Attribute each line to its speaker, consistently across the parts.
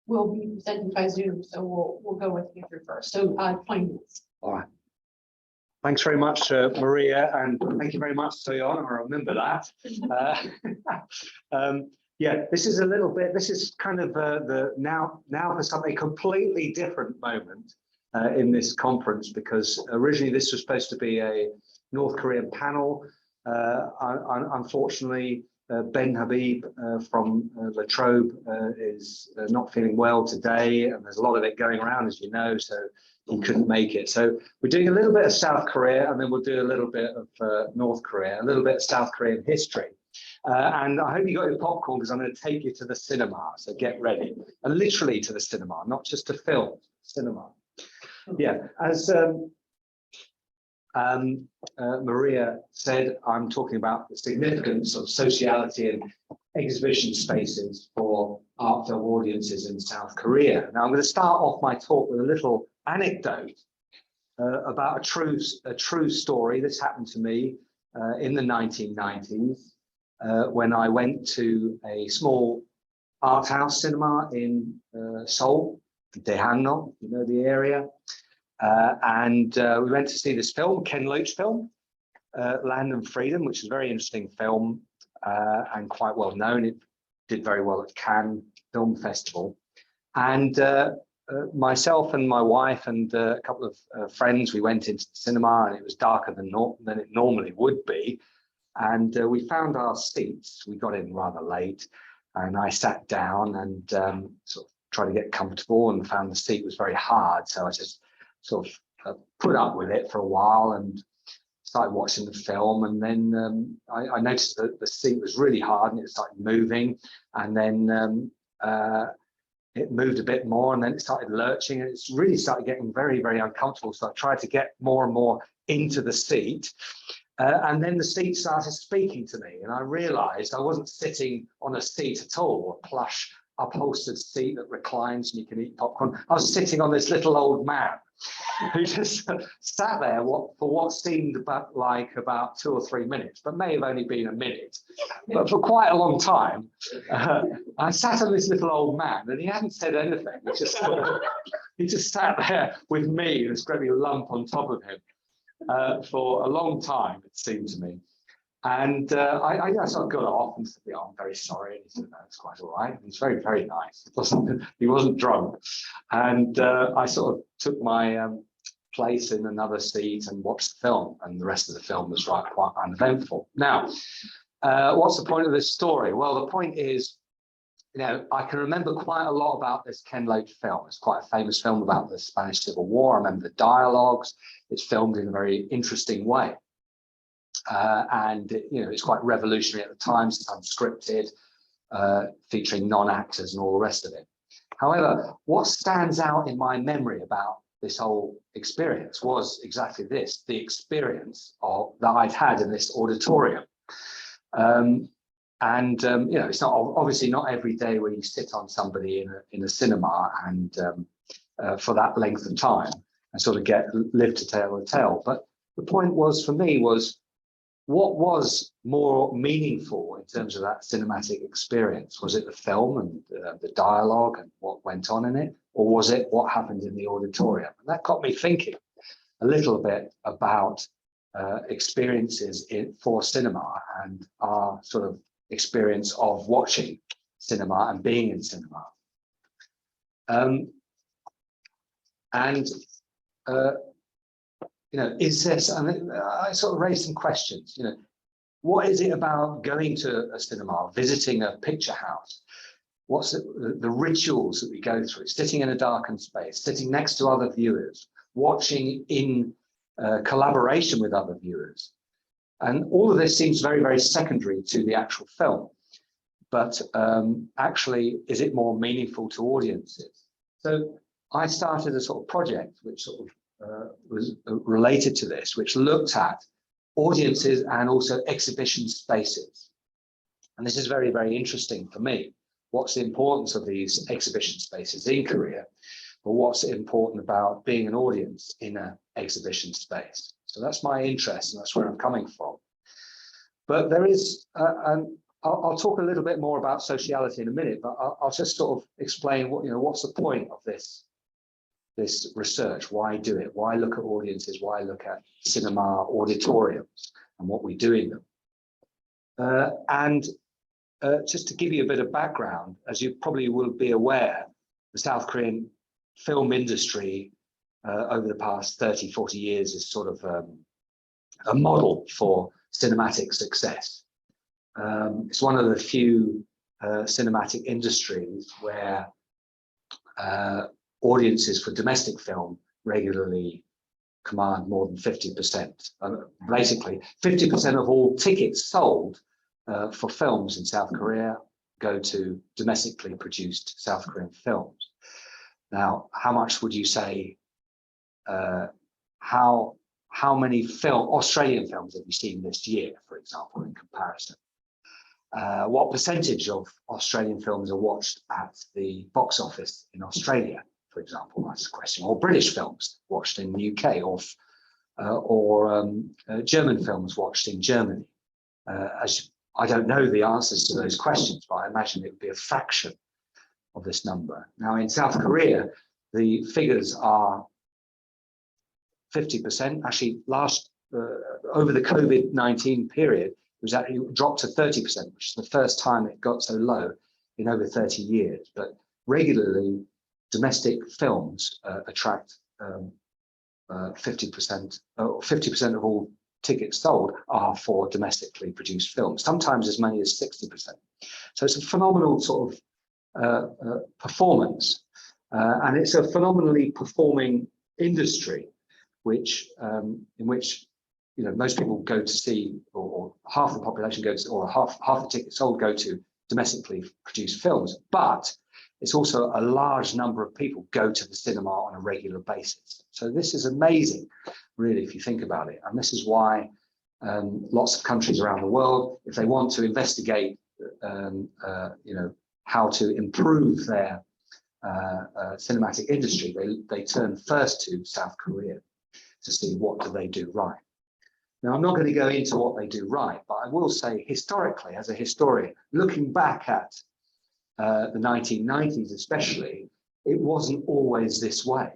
Speaker 1: will be presented by Zoom, so we'll go with Andrew first. So 20 minutes.
Speaker 2: All right. Thanks very much, Maria, and thank you very much, Soyon. I remember that. Yeah, this is a little bit. This is kind of now for something completely different moment in this conference, because originally this was supposed to be a North Korean panel. Unfortunately, Ben Habib from La Trobe is not feeling well today, and there's a lot of it going around, as you know, so he couldn't make it. So we're doing a little bit of South Korea, and then we'll do a little bit of North Korea, a little bit of South Korean history. And I hope you got your popcorn, because I'm going to take you to the cinema, so get ready. And literally to the cinema, not just to film, cinema. Yeah, as Maria said, I'm talking about the significance of sociality and exhibition spaces for art film audiences in South Korea. Now, I'm going to start off my talk with a little anecdote about a true story. This happened to me in the 1990s when I went to a small art house cinema in Seoul, Daehangno, you know the area. And we went to see this film, Ken Loach film, Land and Freedom, which is a very interesting film and quite well known. It did very well at Cannes Film Festival. And myself and my wife and a couple of friends, we went into the cinema, and it was darker than it normally would be. And we found our seats. We got in rather late, and I sat down and sort of tried to get comfortable, and found the seat was very hard. So I just sort of put up with it for a while and started watching the film. And then I noticed that the seat was really hard, and it started moving, and then it moved a bit more, and then it started lurching, and it's really started getting very, very uncomfortable. So I tried to get more and more into the seat. And then the seat started speaking to me, and I realized I wasn't sitting on a seat at all, a plush upholstered seat that reclines and you can eat popcorn. I was sitting on this little old man who just sat there for what seemed like about 2 or 3 minutes, but may have only been a minute. But for quite a long time, I sat on this little old man, and he hadn't said anything. He just sat there with me, this great big lump on top of him, for a long time, it seemed to me. And I sort of got off and said, "Yeah, I'm very sorry." And he said, "No, it's quite all right." He's very, very nice. He wasn't drunk. And I sort of took my place in another seat and watched the film. And the rest of the film was quite uneventful. Now, what's the point of this story? Well, the point is, you know, I can remember quite a lot about this Ken Loach film. It's quite a famous film about the Spanish Civil War. I remember the dialogues. It's filmed in a very interesting way. And you know, it's quite revolutionary at the time. It's unscripted, featuring non-actors and all the rest of it. However, what stands out in my memory about this whole experience was exactly this: the experience that I'd had in this auditorium. You know, it's not obviously not every day where you sit on somebody in a cinema and for that length of time and sort of live to tell a tale. But the point was, for me, was what was more meaningful in terms of that cinematic experience? Was it the film and the dialogue and what went on in it, or was it what happened in the auditorium? And that got me thinking a little bit about experiences for cinema and our sort of experience of watching cinema and being in cinema. You know, is this, and I sort of raised some questions, you know, what is it about going to a cinema, visiting a picture house? What's the rituals that we go through? Sitting in a darkened space, sitting next to other viewers, watching in collaboration with other viewers. And all of this seems very, very secondary to the actual film. But actually, is it more meaningful to audiences? So I started a sort of project which sort of was related to this, which looked at audiences and also exhibition spaces. And this is very, very interesting for me. What's the importance of these exhibition spaces in Korea? But what's important about being an audience in an exhibition space? So that's my interest, and that's where I'm coming from. But there is I'll talk a little bit more about sociality in a minute, but I'll just sort of explain what's the point of this research. Why do it? Why look at audiences? Why look at cinema auditoriums and what we do in them? Just to give you a bit of background, as you probably will be aware, the South Korean film industry over the past 30, 40 years is sort of a model for cinematic success. It's one of the few cinematic industries where audiences for domestic film regularly command more than 50%. Basically, 50% of all tickets sold for films in South Korea go to domestically produced South Korean films. Now, how much would you say, how many Australian films have you seen this year, for example, in comparison? What percentage of Australian films are watched at the box office in Australia, for example? That's a question. Or British films watched in the UK, or German films watched in Germany. I don't know the answers to those questions, but I imagine it would be a fraction of this number. Now, in South Korea, the figures are 50%. Actually, over the COVID-19 period, it dropped to 30%, which is the first time it got so low in over 30 years. But regularly, domestic films attract 50%. 50% of all tickets sold are for domestically produced films, sometimes as many as 60%. So it's a phenomenal sort of performance, and it's a phenomenally performing industry, in which most people go to see, or half the population goes, or half the tickets sold go to domestically produced films. But it's also a large number of people go to the cinema on a regular basis. So this is amazing, really, if you think about it. And this is why lots of countries around the world, if they want to investigate, how to improve their cinematic industry, they turn first to South Korea to see what do they do right. Now, I'm not going to go into what they do right, but I will say historically, as a historian, looking back at the 1990s especially, it wasn't always this way.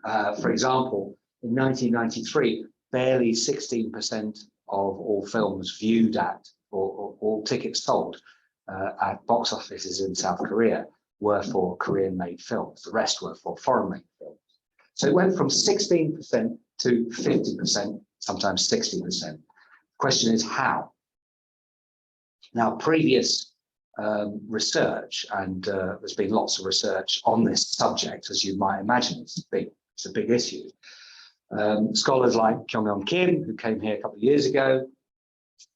Speaker 2: For example, in 1993, barely 16% of all films viewed at, or all tickets sold at box offices in South Korea were for Korean-made films. The rest were for foreign-made films. So it went from 16% to 50%, sometimes 60%. The question is how? Now, previous research, and there's been lots of research on this subject, as you might imagine, it's a big issue. Scholars like Julian Kim, who came here a couple of years ago,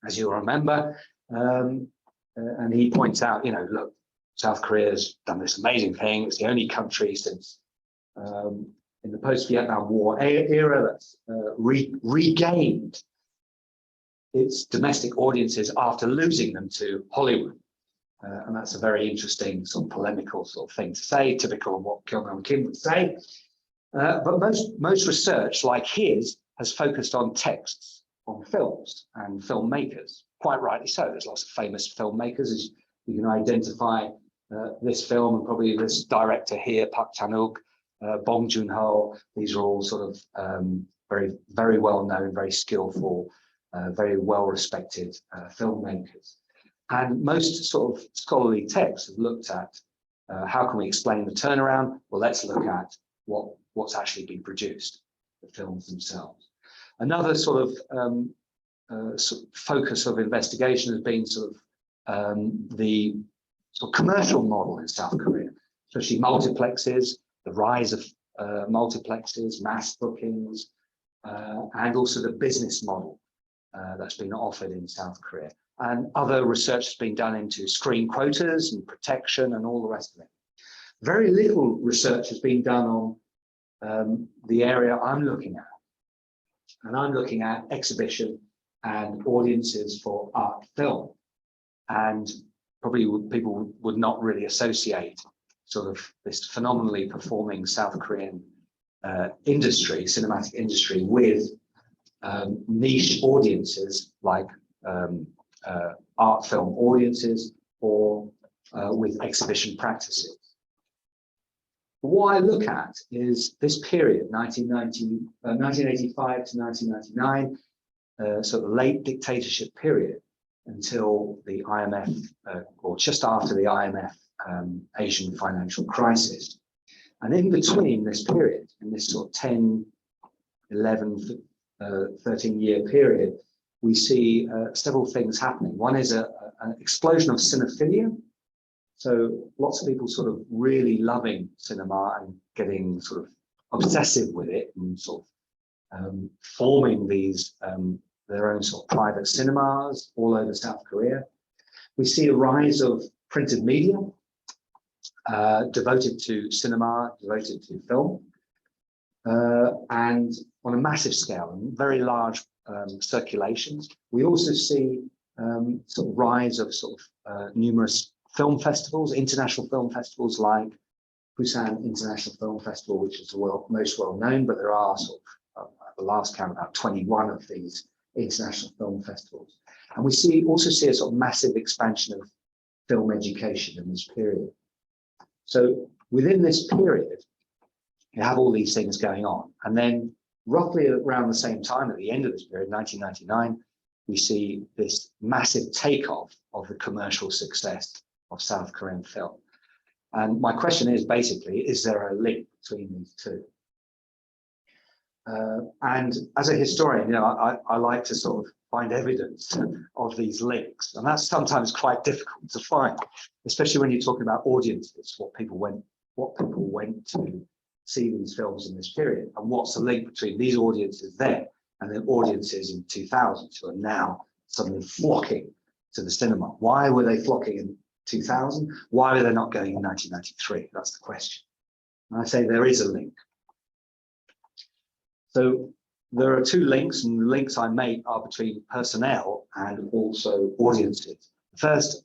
Speaker 2: as you'll remember, and he points out, look, South Korea's done this amazing thing. It's the only country since in the post-Vietnam War era that's regained its domestic audiences after losing them to Hollywood. And that's a very interesting sort of polemical sort of thing to say, typical of what Julian Kim would say. But most research like his has focused on texts, on films and filmmakers, quite rightly so. There's lots of famous filmmakers, as you can identify this film and probably this director here, Park Chan-wook, Bong Joon-ho. These are all sort of very, very well known, very skillful, very well respected filmmakers. And most sort of scholarly texts have looked at how can we explain the turnaround? Well, let's look at what's actually been produced, the films themselves. Another sort of focus of investigation has been sort of the commercial model in South Korea, especially multiplexes, the rise of multiplexes, mass bookings, and also the business model that's been offered in South Korea. And other research has been done into screen quotas and protection and all the rest of it. Very little research has been done on the area I'm looking at. And I'm looking at exhibition and audiences for art film. And probably people would not really associate sort of this phenomenally performing South Korean industry, cinematic industry, with niche audiences like art film audiences or with exhibition practices. What I look at is this period, 1985 to 1999, sort of late dictatorship period until the IMF, or just after the IMF Asian financial crisis. And in between this period, in this sort of 10, 11, 13-year period, we see several things happening. One is an explosion of cinephilia. So lots of people sort of really loving cinema and getting sort of obsessive with it and sort of forming these their own sort of private cinemas all over South Korea. We see a rise of printed media devoted to cinema, devoted to film, and on a massive scale and very large circulations. We also see sort of rise of sort of numerous film festivals, international film festivals like Busan International Film Festival, which is the most well known, but there are sort of, at the last count, about 21 of these international film festivals. And we also see a sort of massive expansion of film education in this period. So within this period, you have all these things going on. And then roughly around the same time, at the end of this period, 1999, we see this massive takeoff of the commercial success of South Korean film. And my question is basically, is there a link between these two? And as a historian, you know, I like to sort of find evidence of these links, and that's sometimes quite difficult to find, especially when you're talking about audiences, what people went to see these films in this period, and what's the link between these audiences then and then audiences in 2000 who are now suddenly flocking to the cinema. Why were they flocking in 2000? Why were they not going in 1993? That's the question. And I say there is a link. So there are two links, and the links I make are between personnel and also audiences. The first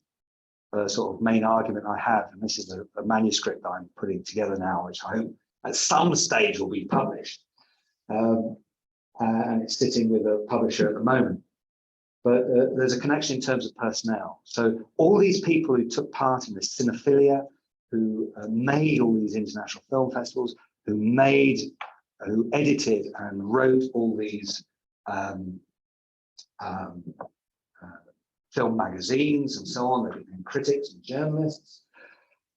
Speaker 2: sort of main argument I have, and this is a manuscript that I'm putting together now, which I hope at some stage will be published, and it's sitting with a publisher at the moment. But there's a connection in terms of personnel. So all these people who took part in this cinephilia, who made all these international film festivals, who edited and wrote all these film magazines and so on, they became critics and journalists.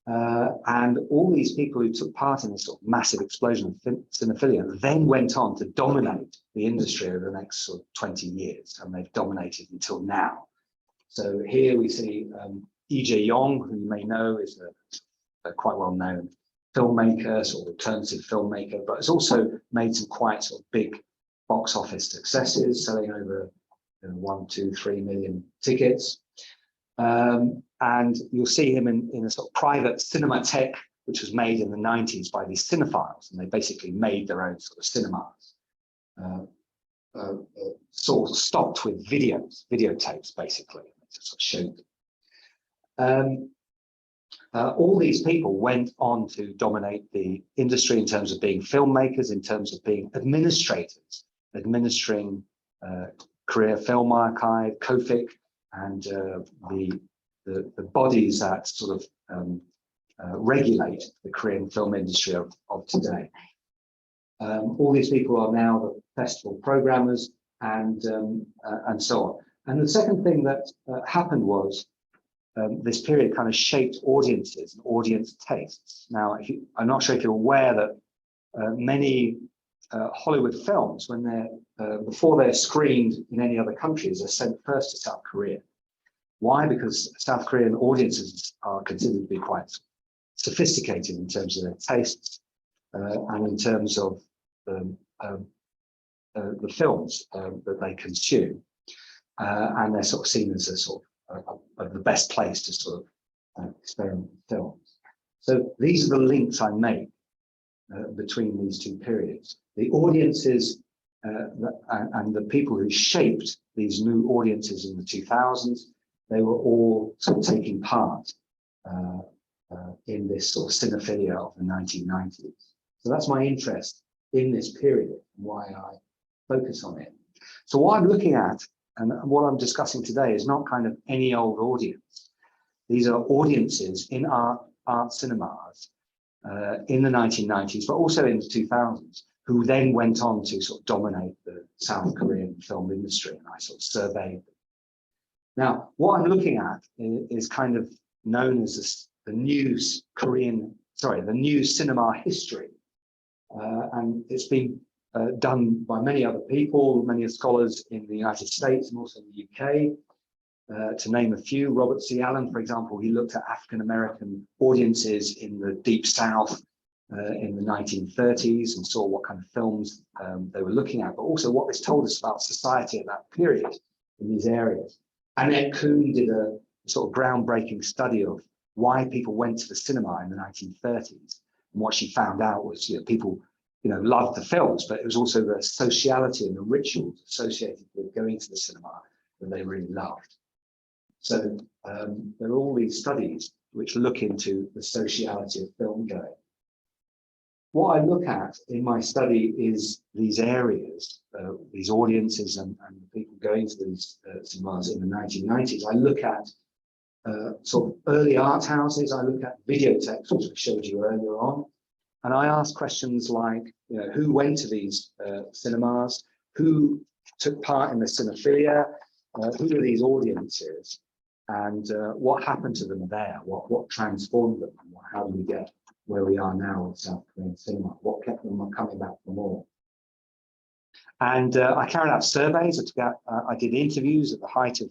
Speaker 2: And all these people who took part in this sort of massive explosion of cinephilia then went on to dominate the industry over the next sort of 20 years, and they've dominated until now. So here we see Lee Jae-yong, who you may know is a quite well-known filmmaker, sort of alternative filmmaker, but has also made some quite sort of big box office successes, selling over 1, 2, 3 million tickets. And you'll see him in a sort of private cinematheque, which was made in the 90s by these cinephiles, and they basically made their own sort of cinemas, sort of stocked with videotapes, basically, to sort of show them. All these people went on to dominate the industry in terms of being filmmakers, in terms of being administrators, administering Korea Film Archive, KOFIC, and the bodies that sort of regulate the Korean film industry of today. All these people are now the festival programmers and so on. And the second thing that happened was this period kind of shaped audiences and audience tastes. Now, I'm not sure if you're aware that many Hollywood films, when before they're screened in any other countries, are sent first to South Korea. Why? Because South Korean audiences are considered to be quite sophisticated in terms of their tastes and in terms of the films that they consume, and they're sort of seen as a sort of the best place to sort of experiment with films. So these are the links I make between these two periods. The audiences and the people who shaped these new audiences in the 2000s, they were all sort of taking part in this sort of cinephilia of the 1990s. So that's my interest in this period and why I focus on it. So what I'm looking at And what I'm discussing today is not kind of any old audience. These are audiences in art cinemas in the 1990s, but also in the 2000s, who then went on to sort of dominate the South Korean film industry, and I sort of surveyed them. Now, what I'm looking at is kind of known as the new cinema history, and it's been done by many other people, many scholars in the United States and also in the UK. To name a few, Robert C. Allen, for example, he looked at African-American audiences in the Deep South in the 1930s and saw what kind of films they were looking at, but also what this told us about society at that period in these areas. Annette Kuhn did a sort of groundbreaking study of why people went to the cinema in the 1930s. And what she found out was, people, loved the films, but it was also the sociality and the rituals associated with going to the cinema that they really loved. So there are all these studies which look into the sociality of film going. What I look at in my study is these areas, these audiences and the people going to these cinemas in the 1990s. I look at sort of early art houses. I look at videotheques, which I showed you earlier on. And I ask questions like, who went to these cinemas? Who took part in the cinephilia? Who are these audiences? And what happened to them there? What transformed them? And how do we get where we are now with South Korean cinema? What kept them coming back for more? And I carried out surveys. I did interviews at the height of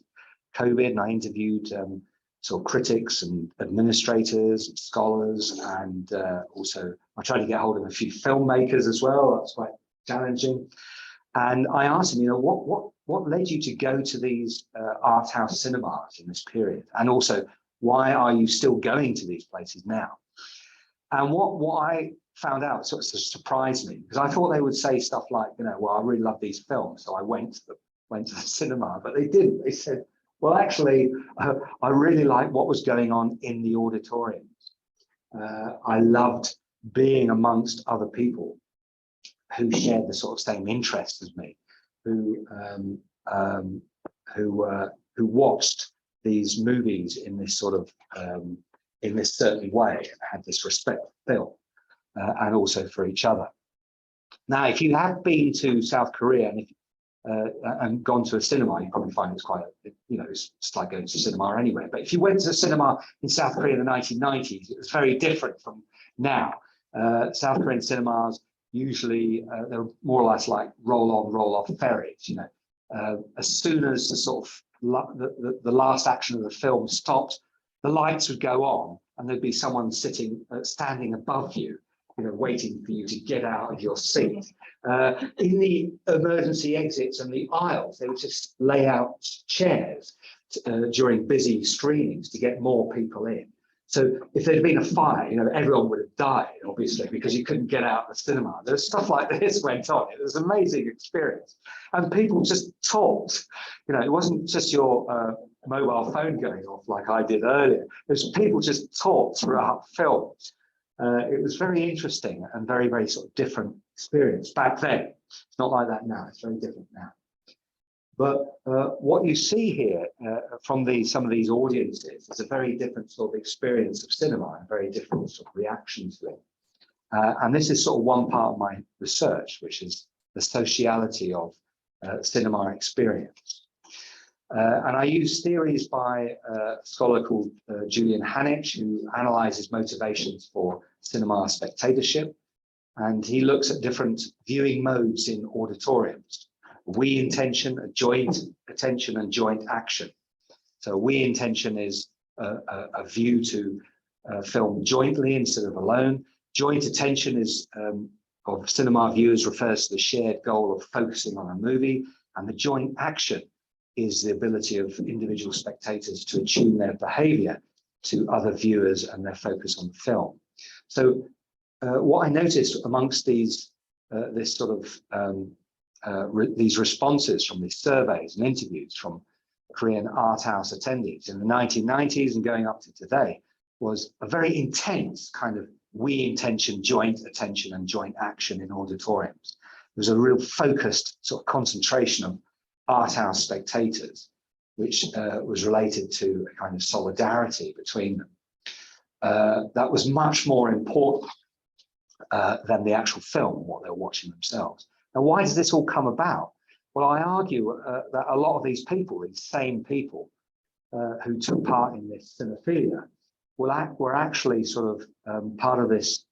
Speaker 2: COVID, and I interviewed sort of critics and administrators and scholars, and also I tried to get hold of a few filmmakers as well. That's quite challenging. And I asked them, what led you to go to these art house cinemas in this period? And also, why are you still going to these places now? And what I found out sort of surprised me, because I thought they would say stuff like, well, I really love these films, so I went to the cinema, but they didn't. They said, well, actually, I really liked what was going on in the auditoriums. I loved being amongst other people who shared the sort of same interests as me, who watched these movies in this sort of in this certain way, and had this respect for film and also for each other. Now, if you have been to South Korea and gone to a cinema, you probably find it's quite, it's just like going to cinema anyway. But if you went to a cinema in South Korea in the 1990s, it was very different from now. South Korean cinemas usually they're more or less like roll-on, roll-off ferries. As soon as the sort of the last action of the film stopped, the lights would go on, and there'd be someone standing above you, waiting for you to get out of your seat. In the emergency exits and the aisles, they would just lay out chairs during busy screenings to get more people in. So if there'd been a fire, everyone would have died, obviously, because you couldn't get out of the cinema. There's stuff like this went on. It was an amazing experience. And people just talked. It wasn't just your mobile phone going off like I did earlier. It was people just talked throughout films. It was very interesting and very, very sort of different experience back then. It's not like that now. It's very different now. But what you see here from some of these audiences is a very different sort of experience of cinema, and very different sort of reaction to it. And this is sort of one part of my research, which is the sociality of cinema experience. And I use theories by a scholar called Julian Ha, who analyzes motivations for cinema spectatorship. And he looks at different viewing modes in auditoriums. We intention, a joint attention and joint action. So we intention is a view to film jointly instead of alone. Joint attention is of cinema viewers refers to the shared goal of focusing on a movie, and the joint action is the ability of individual spectators to attune their behavior to other viewers and their focus on the film. So what I noticed amongst these this sort of these responses from these surveys and interviews from Korean art house attendees in the 1990s and going up to today was a very intense kind of we intention, joint attention and joint action in auditoriums. There's a real focused sort of concentration of art house spectators, which was related to a kind of solidarity between them. That was much more important than the actual film, what they're watching themselves. Now, why does this all come about? Well, I argue that a lot of these people, these same people who took part in this cinephilia, were actually sort of part of this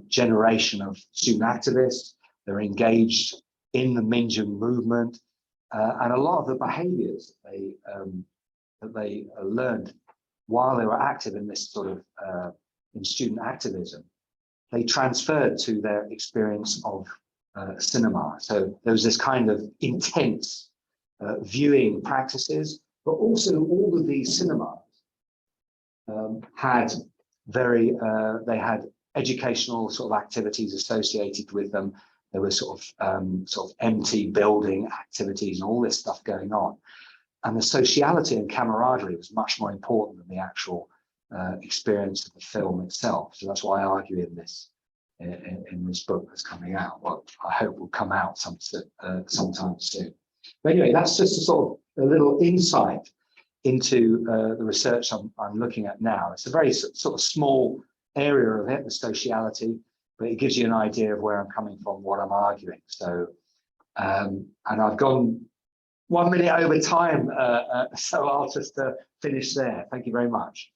Speaker 2: generation of student activists. They're engaged in the Minjung movement, and a lot of the behaviours that they learned while they were active in this sort of in student activism, they transferred to their experience of cinema. So there was this kind of intense viewing practices, but also all of these cinemas had they had educational sort of activities associated with them. There were sort of empty building activities and all this stuff going on. And the sociality and camaraderie was much more important than the actual experience of the film itself. So that's why I argue in this book that's coming out. Well, I hope will come out sometime soon. But anyway, that's just a sort of a little insight into the research I'm looking at now. It's a very sort of small area of it, the sociality, but it gives you an idea of where I'm coming from, what I'm arguing. So, and I've gone 1 minute over time, so I'll just finish there. Thank you very much.